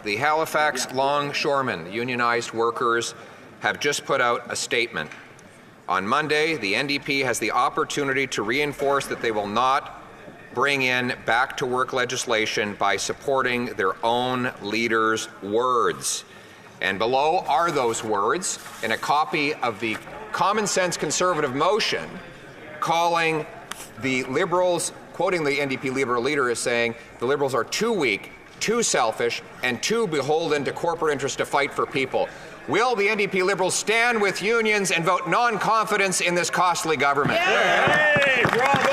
The Halifax longshoremen, unionized workers, have just put out a statement. On Monday, the NDP has the opportunity to reinforce that they will not bring in back-to-work legislation by supporting their own leaders' words. And below are those words in a copy of the common sense Conservative motion calling the Liberals, quoting the NDP Liberal leader as saying, the Liberals are too weak, too selfish, and too beholden to corporate interests to fight for people. Will the NDP Liberals stand with unions and vote non-confidence in this costly government? Yeah. Hey, bravo.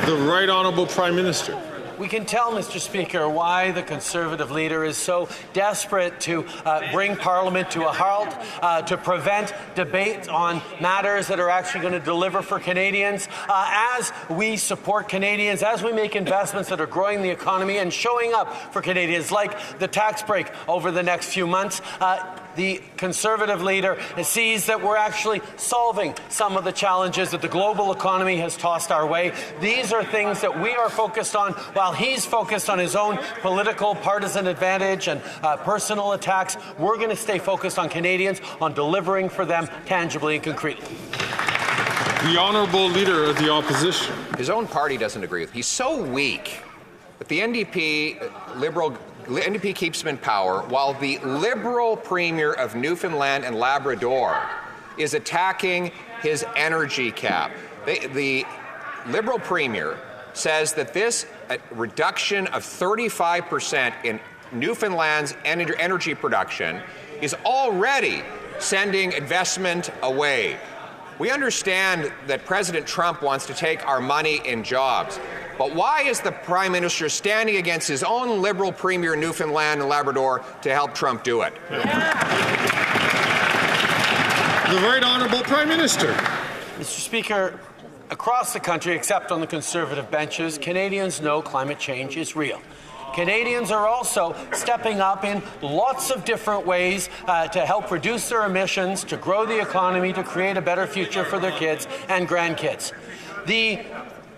The Right Honourable Prime Minister. We can tell, Mr. Speaker, why the Conservative leader is so desperate to bring Parliament to a halt, to prevent debate on matters that are actually going to deliver for Canadians. As we support Canadians, as we make investments that are growing the economy and showing up for Canadians, like the tax break over the next few months, the Conservative leader sees that we're actually solving some of the challenges that the global economy has tossed our way. These are things that we are focused on while he's focused on his own political partisan advantage and personal attacks. We're going to stay focused on Canadians, on delivering for them tangibly and concretely. The Honourable Leader of the Opposition. His own party doesn't agree with him. He's so weak that the NDP keeps him in power while the Liberal Premier of Newfoundland and Labrador is attacking his energy cap. The Liberal Premier says that this reduction of 35% in Newfoundland's energy production is already sending investment away. We understand that President Trump wants to take our money in jobs. But why is the Prime Minister standing against his own Liberal Premier in Newfoundland and Labrador to help Trump do it? The Right Honourable Prime Minister. Mr. Speaker, across the country, except on the Conservative benches, Canadians know climate change is real. Canadians are also stepping up in lots of different ways to help reduce their emissions, to grow the economy, to create a better future for their kids and grandkids. The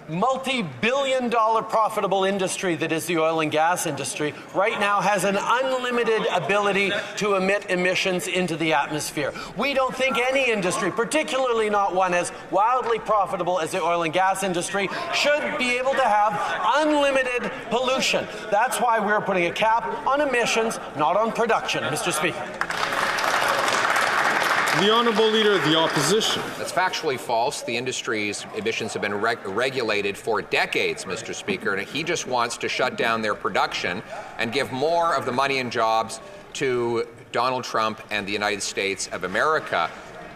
multi-billion-dollar profitable industry that is the oil and gas industry right now has an unlimited ability to emit emissions into the atmosphere. We don't think any industry, particularly not one as wildly profitable as the oil and gas industry, should be able to have unlimited pollution. That's why we're putting a cap on emissions, not on production, Mr. Speaker. The Honourable Leader of the Opposition. That's factually false. The industry's emissions have been regulated for decades, Mr. Speaker, and he just wants to shut down their production and give more of the money and jobs to Donald Trump and the United States of America.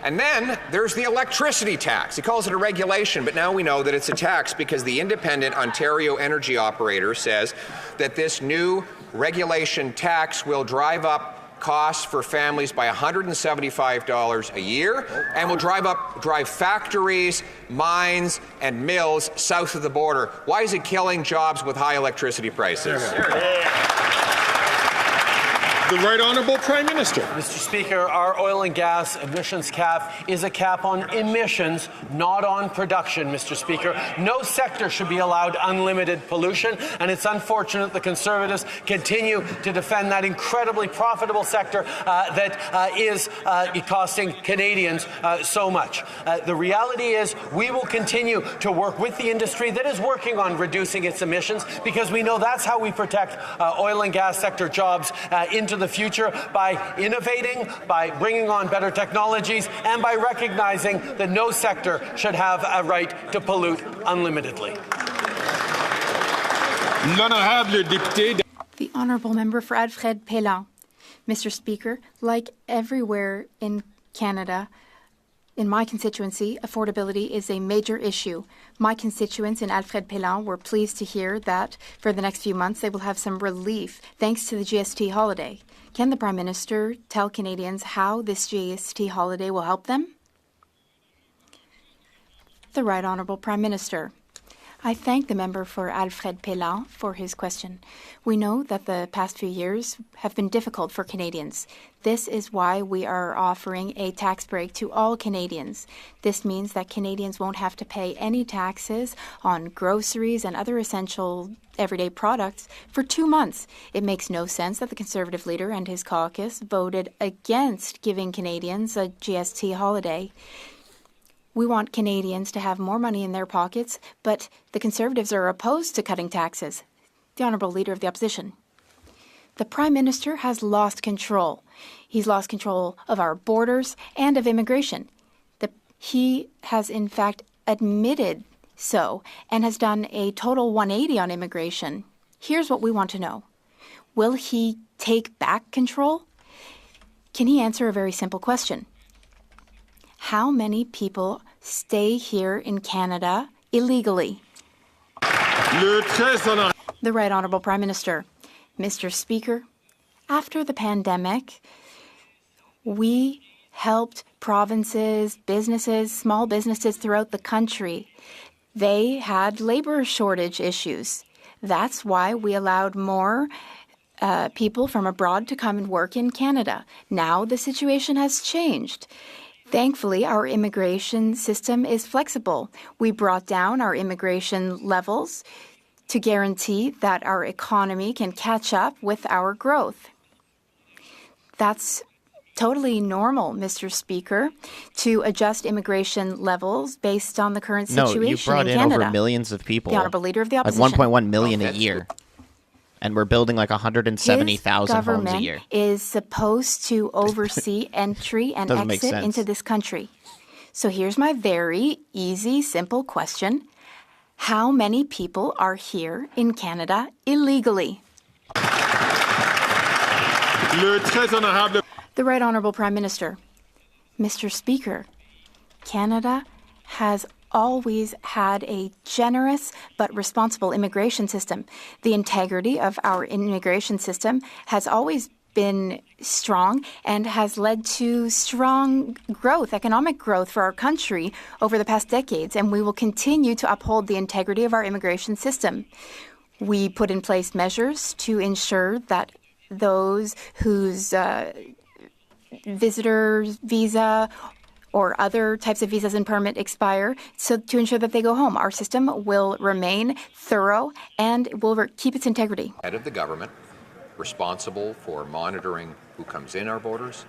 And then there's the electricity tax. He calls it a regulation, but now we know that it's a tax because the independent Ontario energy operator says that this new regulation tax will drive up costs for families by $175 a year and will drive factories, mines, and mills south of the border. Why is it killing jobs with high electricity prices? The Right Honourable Prime Minister. Mr. Speaker, our oil and gas emissions cap is a cap on emissions, not on production, Mr. Speaker. No sector should be allowed unlimited pollution, and it's unfortunate the Conservatives continue to defend that incredibly profitable sector that is costing Canadians so much. The reality is we will continue to work with the industry that is working on reducing its emissions because we know that's how we protect oil and gas sector jobs into the future, by innovating, by bringing on better technologies, and by recognizing that no sector should have a right to pollute unlimitedly. The Honourable Member for Alfred Pellan. Mr. Speaker, like everywhere in Canada, in my constituency, affordability is a major issue. My constituents in Alfred Pellan were pleased to hear that for the next few months they will have some relief thanks to the GST holiday. Can the Prime Minister tell Canadians how this GST holiday will help them? The Right Honourable Prime Minister. I thank the member for Alfred Pellan for his question. We know that the past few years have been difficult for Canadians. This is why we are offering a tax break to all Canadians. This means that Canadians won't have to pay any taxes on groceries and other essential everyday products for 2 months. It makes no sense that the Conservative leader and his caucus voted against giving Canadians a GST holiday. We want Canadians to have more money in their pockets, but the Conservatives are opposed to cutting taxes. The Honourable Leader of the Opposition. The Prime Minister has lost control. He's lost control of our borders and of immigration. He has, in fact, admitted so and has done a total 180 on immigration. Here's what we want to know. Will he take back control? Can he answer a very simple question? How many people stay here in Canada illegally? The Right Honourable Prime Minister. Mr. Speaker, after the pandemic, we helped provinces, businesses, small businesses throughout the country. They had labour shortage issues. That's why we allowed more people from abroad to come and work in Canada. Now the situation has changed. Thankfully, our immigration system is flexible. We brought down our immigration levels to guarantee that our economy can catch up with our growth. That's totally normal, Mr. Speaker, to adjust immigration levels based on the current situation in Canada. No, you brought in over millions of people. The Honourable Leader of the Opposition. Like 1.1 million a year. And we're building like 170,000 homes a year. His government is supposed to oversee entry and exit into this country. So here's my very easy, simple question. How many people are here in Canada illegally? The Right Honourable Prime Minister. Mr. Speaker, Canada has always had a generous but responsible immigration system. The integrity of our immigration system has always been strong and has led to strong growth, economic growth for our country over the past decades, and we will continue to uphold the integrity of our immigration system. We put in place measures to ensure that those whose visitor visa or other types of visas and permit expire, so to ensure that they go home. Our system will remain thorough and will keep its integrity. Head of the government, responsible for monitoring who comes in our borders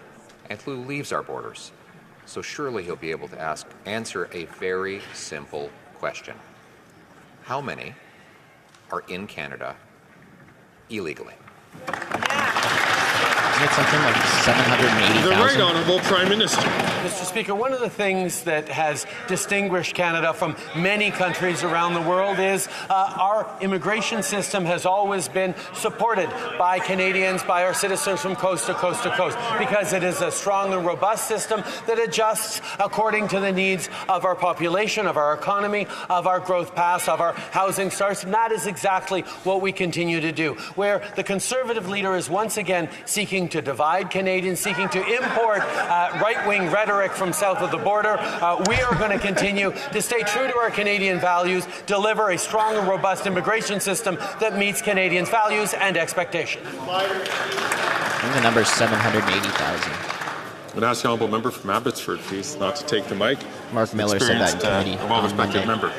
and who leaves our borders. So surely he'll be able to answer a very simple question. How many are in Canada illegally? Isn't it something like 780,000? The Right Honourable Prime Minister. Mr. Speaker, one of the things that has distinguished Canada from many countries around the world is our immigration system has always been supported by Canadians, by our citizens from coast to coast to coast, because it is a strong and robust system that adjusts according to the needs of our population, of our economy, of our growth paths, of our housing starts, and that is exactly what we continue to do. Where the Conservative leader is once again seeking to divide Canadians, seeking to import right-wing rhetoric from south of the border. We are going to continue to stay true to our Canadian values, deliver a strong and robust immigration system that meets Canadians' values and expectations. I think the number is 780,000. I'm going to ask the honourable member from Abbotsford, please, not to take the mic. Mark Miller said that in committee. A well-respected member.